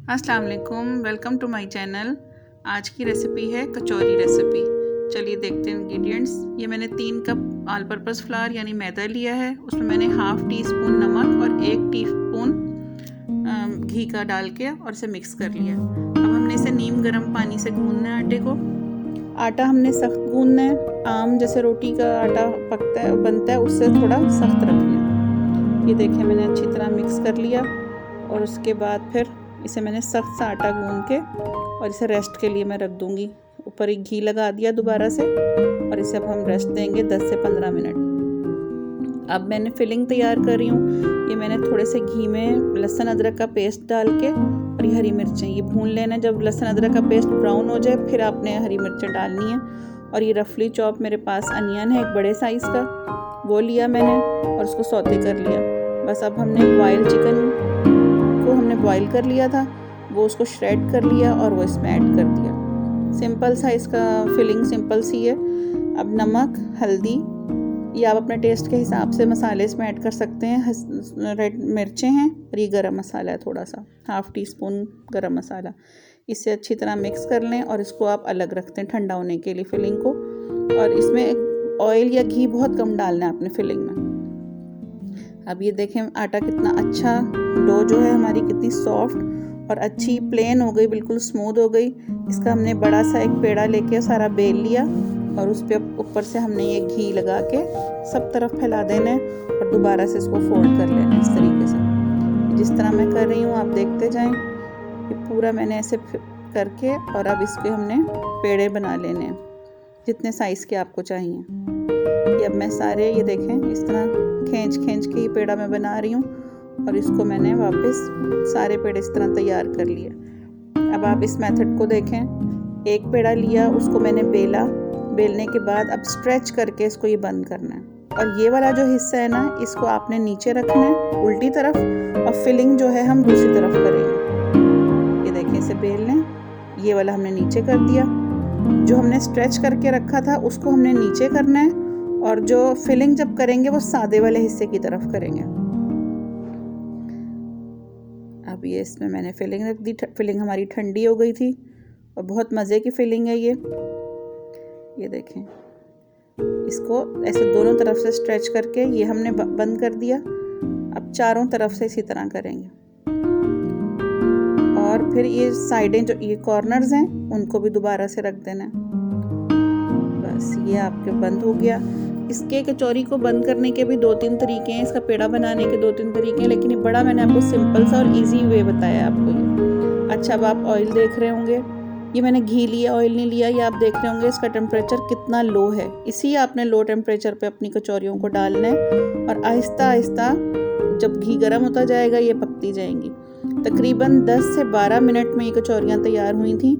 अस्सलाम वालेकुम, welcome to my channel. आज की रेसिपी है कचौरी रेसिपी। चलिए देखते हैं इंग्रेडिएंट्स। ये मैंने 3 कप ऑल पर्पस फ्लावर यानी मैदा लिया है। उसमें मैंने हाफ़ टी स्पून नमक और 1 टीस्पून घी का डाल के और इसे मिक्स कर लिया। अब हमने इसे नीम गर्म पानी से गूंदना है आटे को। आटा हमने सख्त गूंदना है, आम जैसे रोटी का आटा पकता है बनता है उससे थोड़ा सख्त रखना। ये देखिए मैंने अच्छी तरह मिक्स कर लिया और उसके बाद फिर इसे मैंने सख्त सा आटा गूंद के और इसे रेस्ट के लिए मैं रख दूंगी। ऊपर एक घी लगा दिया दोबारा से और इसे अब हम रेस्ट देंगे 10 से 15 मिनट। अब मैंने फिलिंग तैयार कर रही हूँ। ये मैंने थोड़े से घी में लहसुन अदरक का पेस्ट डाल के और ये हरी मिर्चें ये भून लेना। जब लहसुन अदरक का पेस्ट ब्राउन हो जाए फिर आपने हरी मिर्चें डालनी है। और ये रफली चॉप मेरे पास अनियन है एक बड़े साइज़ का, वो लिया मैंने और उसको सौते कर लिया। बस अब हमने बॉयल चिकन को हमने बॉईल कर लिया था, वो उसको श्रेड कर लिया और वो इसमें ऐड कर दिया। सिंपल सा इसका फिलिंग सिंपल सी है। अब नमक, हल्दी, ये आप अपने टेस्ट के हिसाब से मसाले इसमें ऐड कर सकते हैं। रेड मिर्चें हैं और ये गरम मसाला है थोड़ा सा, हाफ़ टी स्पून गरम मसाला। इससे अच्छी तरह मिक्स कर लें और इसको आप अलग रखते हैं ठंडा होने के लिए फिलिंग को। और इसमें ऑयल या घी बहुत कम डालना है अपने फिलिंग में। अब ये देखें आटा कितना अच्छा, डो जो है हमारी कितनी सॉफ्ट और अच्छी प्लेन हो गई, बिल्कुल स्मूथ हो गई। इसका हमने बड़ा सा एक पेड़ा लेके सारा बेल लिया और उस पे ऊपर से हमने ये घी लगा के सब तरफ फैला देना है और दोबारा से इसको फोल्ड कर लेना है इस तरीके से, जिस तरह मैं कर रही हूँ आप देखते जाएं। ये पूरा मैंने ऐसे करके और अब इसके हमने पेड़े बना लेने हैं जितने साइज़ के आपको चाहिए। ये अब मैं सारे ये देखें इस तरह खींच के ये पेड़ा मैं बना रही हूँ और इसको मैंने वापस सारे पेड़े इस तरह तैयार कर लिए। अब आप इस मेथड को देखें। एक पेड़ा लिया, उसको मैंने बेला, बेलने के बाद अब स्ट्रेच करके इसको ये बंद करना है। और ये वाला जो हिस्सा है ना, इसको आपने नीचे रखना है उल्टी तरफ और फिलिंग जो है हम दूसरी तरफ करेंगे। ये देखें इसे बेल लें, ये वाला हमने नीचे कर दिया। जो हमने स्ट्रेच करके रखा था उसको हमने नीचे करना है और जो फिलिंग जब करेंगे वो सादे वाले हिस्से की तरफ करेंगे। अब ये इसमें मैंने फिलिंग रख दी। फिलिंग हमारी ठंडी हो गई थी और बहुत मज़े की फिलिंग है ये देखें। इसको ऐसे दोनों तरफ से स्ट्रेच करके ये हमने बंद कर दिया। अब चारों तरफ से इसी तरह करेंगे और फिर ये साइडें जो ये कॉर्नर्स हैं उनको भी दोबारा से रख देना है। बस ये आपके बंद हो गया। इसके कचौरी को बंद करने के भी 2-3 तरीके हैं, इसका पेड़ा बनाने के 2-3 तरीके हैं, लेकिन ये बड़ा मैंने आपको सिंपल सा और इजी वे बताया आपको ये। अच्छा अब आप ऑयल देख रहे होंगे, ये मैंने घी लिया, ऑयल नहीं लिया। ये आप देख रहे होंगे इसका टेम्परेचर कितना लो है। इसी आपने लो टेम्परेचर पे अपनी कचौरियों को डालना है और आहिस्ता आहिस्ता जब घी गर्म होता जाएगा ये पकती जाएंगी। तकरीबन 10 से 12 मिनट में ये कचौरियाँ तैयार हुई थी।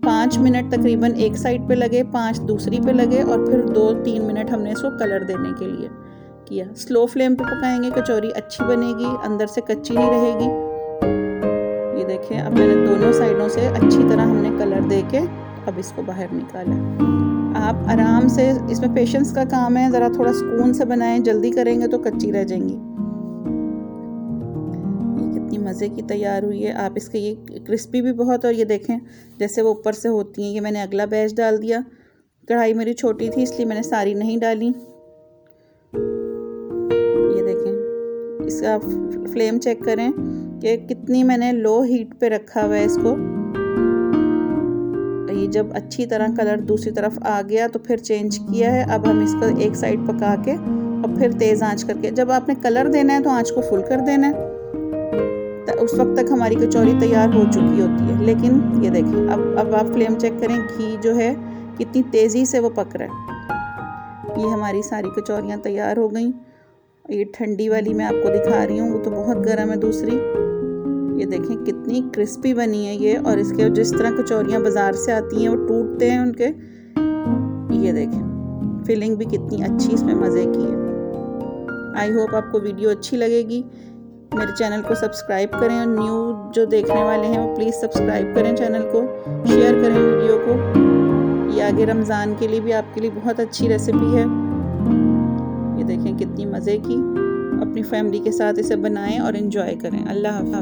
5 मिनट तकरीबन एक साइड पे लगे, 5 दूसरी पे लगे और फिर 2-3 मिनट हमने इसको कलर देने के लिए किया। स्लो फ्लेम पे पकाएंगे, कचौरी अच्छी बनेगी, अंदर से कच्ची नहीं रहेगी। ये देखें अब मैंने दोनों साइडों से अच्छी तरह हमने कलर दे के अब इसको बाहर निकाला। आप आराम से, इसमें पेशेंस का काम है, ज़रा थोड़ा सुकून से बनाएं, जल्दी करेंगे तो कच्ची रह जाएंगी। मज़े की तैयार हुई है। आप इसके ये क्रिस्पी भी बहुत, और ये देखें जैसे वो ऊपर से होती हैं। ये मैंने अगला बैच डाल दिया। कढ़ाई मेरी छोटी थी इसलिए मैंने सारी नहीं डाली। ये देखें, इसका फ्लेम चेक करें कि कितनी मैंने लो हीट पे रखा हुआ है इसको। ये जब अच्छी तरह कलर दूसरी तरफ आ गया तो फिर चेंज किया है। अब हम इसको एक साइड पका के और फिर तेज़ आंच करके, जब आपने कलर देना है तो आंच को फुल कर देना है, उस वक्त तक हमारी कचौरी तैयार हो चुकी होती है। लेकिन ये देखें अब आप फ्लेम चेक करें, घी जो है कितनी तेज़ी से वो पक रहा है। ये हमारी सारी कचौरियाँ तैयार हो गई। ये ठंडी वाली मैं आपको दिखा रही हूँ, वो तो बहुत गर्म है दूसरी। ये देखें कितनी क्रिस्पी बनी है ये। और इसके जिस तरह कचौरियाँ बाज़ार से आती हैं वो टूटते हैं उनके। ये देखें फिलिंग भी कितनी अच्छी इसमें मज़े की है। आई होप आपको वीडियो अच्छी लगेगी। मेरे चैनल को सब्सक्राइब करें और न्यू जो देखने वाले हैं वो प्लीज़ सब्सक्राइब करें चैनल को, शेयर करें वीडियो को। ये आगे रमज़ान के लिए भी आपके लिए बहुत अच्छी रेसिपी है। ये देखें कितनी मज़े की। अपनी फैमिली के साथ इसे बनाएं और एंजॉय करें। अल्लाह हाफ़िज़।